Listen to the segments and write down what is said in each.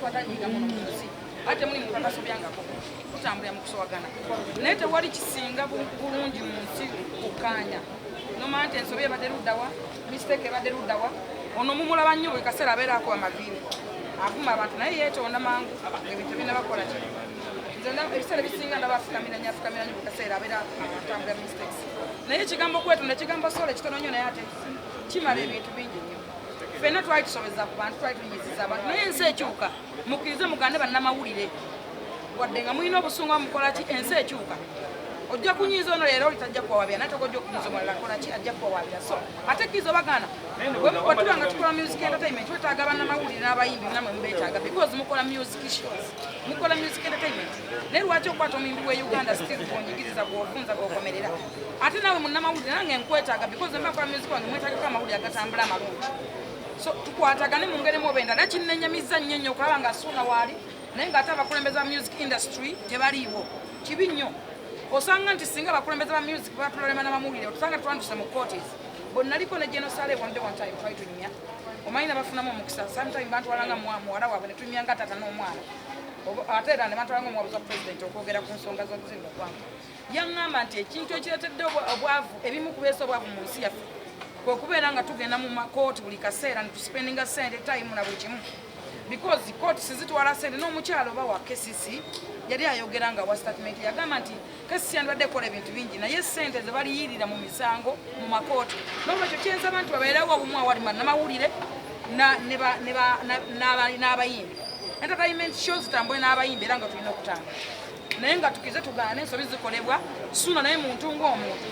twatanyiga muno mu nsi ate muli muntu atasobyangako tutambulira mu kusobagana naye tewali kisinga bulungi mu nsi kukkaanya nomanya nti ensobi ebadde luddawa mistake ebadde luddawa ono mumulaba nnyo buli kaseera abeera akuba amaviiri avuma abantu naye yeetonda mangu ebintu binabakola ki ebiseera ebisinga ndabaafukamira nnyo buli kaseera abeera atambulira mistakes naye ekigambo kwetonda ekigambo sola ekitono nnyo naye ate kimala ebintu bingi nnyo ffenna twali tusobeza ku bantu twali tunyiziza abantu naye ensi ekyuka mukkirize mugande bannamawulire wadde nga mulina obusungu mukola ki ensi ekyuka ojja kunyiza ono leero litajja kuwawabira naye togojja okunyiza omulala akola ki ajja kuwawabira so ate kkiriza obagana bwetuba nga tukola music entertainment twetaaga bannamawulire n'abayimbi namwe mubeetaaga because mukola music shows mukola music entertainment naye lwaki okwata omuyimbi w'e uganda still gwonyigiriza gwofunza gwokomerera ate nawe munnamawulire nange nkwetaaga because mba kola music wange mwetaagako amawulire agatambula amalungi so tukwatagane mu ngeri muoba endala kinnenyamiza nnyo nnyo okulaba nga Ssuuna waali naye ng'ate abakulembeze ba music industry tebaliiwo kibi nnyo osanga nti singa abakulembeze ba music batulolema n'amawulire otusanga twanduse mu courts bonnaliko ne genosale one time twali tunyumya omanyi nabafunamu omukisa sometime bantwalanga muwala waabwe ne tunyumya nga tata n'omwana ate era ne bantwalanga omuwabuzi wa president okwogera ku nsonga z'okuzimba eggwanga yaŋŋamba nti ekintu ekireetedde obwavu ebimu kubeesa obwavu mu nsi yaffe kwekubeera nga tugenda mu makooti buli kaseera netuspendinga sente time na buli kimu because kooti sizitwala sente n'omukyalo oba wa KCC yali ayogera nga wa statement yagamba nti KCC yandibadde ekola ebintu bingi naye sente ze baliyirira mu misango mu makooti n'olwekyo kyensaba nti babeerewo obumu awali bannamawulire n'abayimbi entertainment shows zitambule n'abayimbi era nga tulina okutanga naye nga tukize tugaana ensobi zikolebwa Ssuuna naye muntu ng'omuntu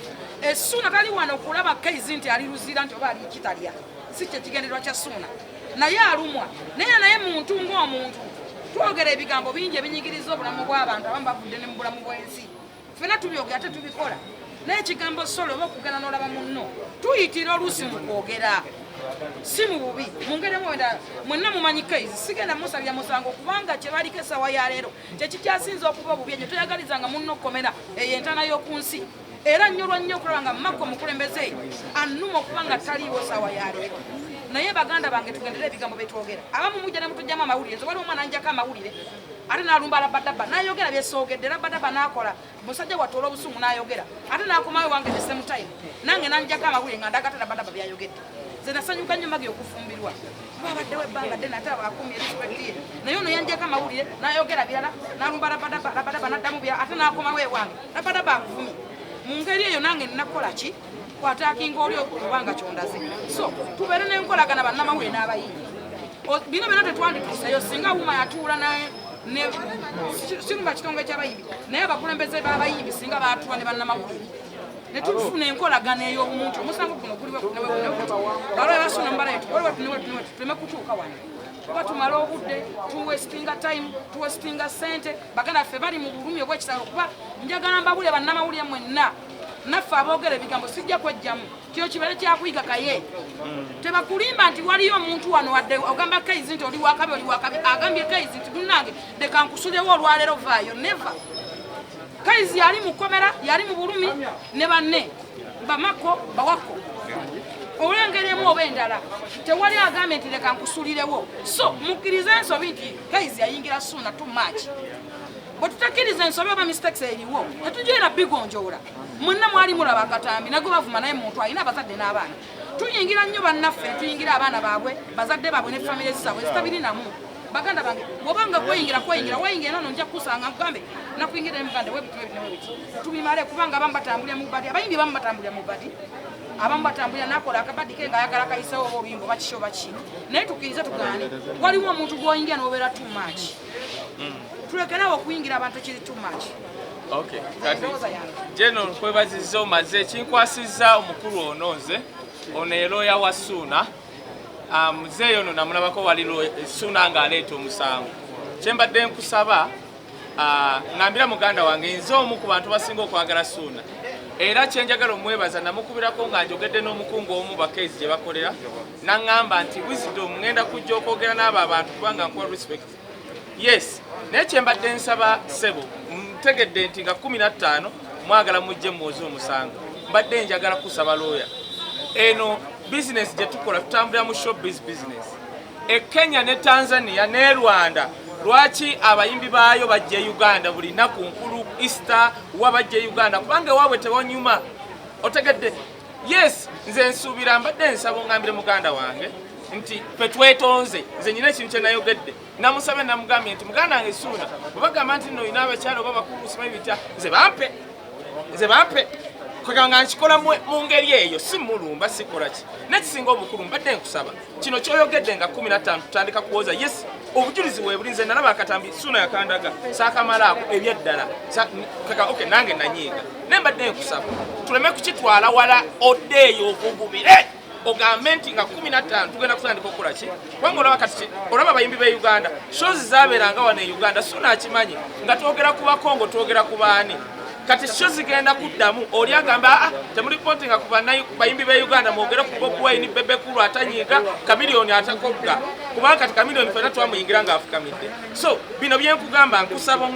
Ssuuna tali wano okulaba Kaizi nti ali luzira nti oba ali kitalya si kye kigendererwa kya Ssuuna naye alumwa naye muntu ng'omuntu twogera ebigambo bingi ebinyigiriza obulamu bw'abantu abamu bavudde ne mu bulamu bw'ensi ffenna tubyogera ate tubikola naye ekigambo solo oba okugenda n'olaba munno tuyitira oluusi mu kwogera si mu bubi mu ngeri mwenda mwenna mumanyi Kaizi sigenda musalira musango kubanga kye baliko essaawa ya leero kyekikyasinza okuba obubi ekyo toyagalizanga munno okkomera eyo entana y'oku nsi era nnyolwa nnyo okulaba nga Mako omukulembeze annuma okuba nga taliiwo essaawa ya leero naye baganda bange tugendera ebigambo byetwogera abamu mujja ne mutujjamu amawulire nze waliwo omwana anjako amawulire ate n'alumba Labadaba n'ayogera byesoogedde Labadaba n'akola musajja watoola obusungu n'ayogera ate n'akomayo wange ne same time nange n'anjako amawulire nga ndagate Labadaba byayogedde nze nasanyuka nnyo magi okufumbirwa babaddewo ebbanga ddene ate abakumye respect ye naye ono yanjako amawulire n'ayogera birala n'alumba Labadaba n'addamu bya ate n'akomawo ewange Labadaba akuvumye mu ngeri eyo nange nnakola ki kwatakinga oli okubanga kyondaze so tubeere n'enkolagana bannamawulire n'abayimbi bino byonna tetwandituuseyo singa wuma yatuula naye sinumba kitongole ky'abayimbi naye abakulembeze b'abayimbi singa baatuula ne bannamawulire ne tufuna enkolagana ey'obumuntu omusango guno guliwe balwa Bassuuna mbala yetu waliwe tuleme kutuuka wano kuba tumala obudde tuwestinga time tuwestinga sente baganda ffe bali mu bulumi obw'ekitalo kuba njagala mbabulire bannamawulire mwenna naffe aboogera ebigambo sijja kwejjamu kyo kibeere kyakuyiga kaye tebakulimba nti waliyo omuntu wano wadde ogamba Kaizi nti oli wakabi agambye Kaizi nti munnange leka nkusulewo olwaleero vaayo neva Kaizi yali mu kkomera yali mu bulumi ne banne bamako bawako olengeremu oba endala tewali agambye nti leka nkusulirewo so mukkirize ensobi nti Kaizi yayingira Ssuuna too much bwe tutakkiriza ensobi oba mistakes eriwo tetugiera bigonjoola mwenna mwali mulaba akatambi nago bavuma naye muntu alina abazadde n'abaana tuyingira nnyo bannaffe tuyingira abaana baabwe bazadde baabwe ne famire zaabwe zitabirinamu baganda bange bw'obanga weyingira nono nja kusanga nkugambe nakuyingira emugande webiti tubimale kubanga abamu batambulira mu badi abayimbi abamu batambulira mu badi abamu batambulira nakola akabadi ke nga ayagala kayisewo oba oluyimba oba kiki oba ki naye tukkirize tugaane waliwo omuntu gw'oyingira n'obeera too much tulekerawo okuyingira abantu ekiri too much. Okay. Jeno nkwebaziza omaze ekinkwasizza omukulu ono nze ono eroya wa Ssuuna muzeeyo ono namulabako wali Ssuuna ng'aleeta omusango kyembadde nkusaba ngambira muganda wange nze omu ku bantu basinga okwagala Ssuuna era kyenjagala omwebaza namukubirako nga njogedde n'omukungu omu Bakaizi gye bakolera naŋŋamba nti wisdom ngenda kujja okwogera n'abo abantu kubanga nkuwa respect yes naye kyembadde nsaba ssebo tegedde nti nga 15 mwagala mujje mwoze omusango mbadde njagala kusaba lawyer eno business gye tukola tutambulira mu showbiz business Kenya ne Tanzania ne Rwanda lwaki abayimbi baayo bajja Uganda buli nnaku nkulu Easter wabajja Uganda kubanga waabwe tewanyuma otegedde. Yes, nze nsuubira mbadde nsaba ngambire muganda wange nti fe twetonze, nze nyina ekintu kye nayogedde namusabe namugambye nti muganda wange Ssuuna bwebagamba nti nno olina abakyala oba bakulu simanyi bitya, nze bampe kweganga nkikola mu ngeri eyo, si mulumba sikola ki nekisinga obukulu mbadde nkusaba kino kyoyogedde nga 15 tutandika kuwoza. Yes, obujulizi weebuli, nze nalaba akatambi Ssuuna yakandaga saakamalaako ebyeddala okay nange nanyiiga naye mbadde nkusaba tuleme kukitwala wala oddeeyo okugubire ogambe nti nga 15 tugenda kutandika okukola ki kubanga olaba kati olaba abayimbi be Uganda shows zaabeeranga wano e Uganda Ssuuna akimanyi nga twogera ku Bakongo twogera ku baani kati shows zigenda kuddamu oli agamba temuli pontinga ku bayimbi be Uganda mwogere ku Bobi Wine Bebe Cool atanyiiga Chameleone atakogga kubanga kati Chameleone fena twamuyingira nga afukamidde. So bino byenkugamba nkusaba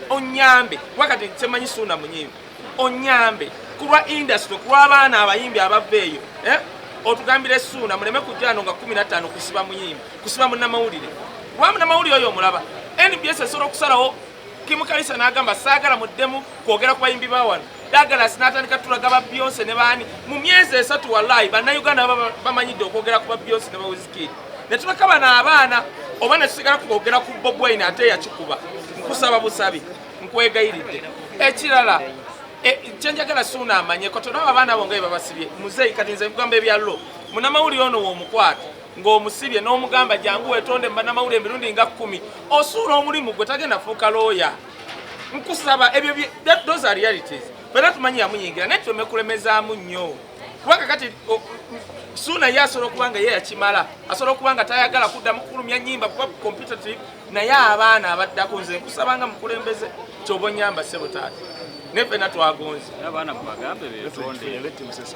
onyambe wakati temanyi Ssuuna munyimbi onyambe kulwa industry kulwa abaana abayimbi abaveeyo otugambire Ssuuna muleme kujjano nga 15 kusiba muyimbi kusiba munnamawulire wa munnamawulire oyo omulaba NBS esobola okusalawo Kim Kalisa n'agamba saagala muddemu kwogera ku bayimbi bawano Douglas n'atandika tulaga ba Beyonce ne baani mu myezi 3 wallahi bannayuganda bamanyidde okwogera ku ba Beyonce ne ba Wizkid ne tulakaba n'abaana oba ne tusigala kwogera ku Bobi Wine ate yakikuba. Nkusaba busabi nkwegayiridde ekirala kyenjagala Ssuuna amanye kotono abaana abo nga babasibye muzeeyi kati nze nkugamba ebyallo munnamawulire ono w'omukwata ng'omusibye n'omugamba jangu wetonde bannamawulire emirundi nga 10 osuula omulimu gwe tagenda fuuka looya. Nkusaba ebyo those are realities fena tumanyi yamuyingira naye tuleme kulemezaamu nnyo kubanga kati Ssuuna ye asobola okuba nga ye yakimala asobola okuba nga tayagala kuddamu kulumya nnyimba kuba competitive naye abaana abaddako nze nkusabanga mukulembeze kyoba onyamba ssebo taata ne fena twagonze abaana mubagambe beetonde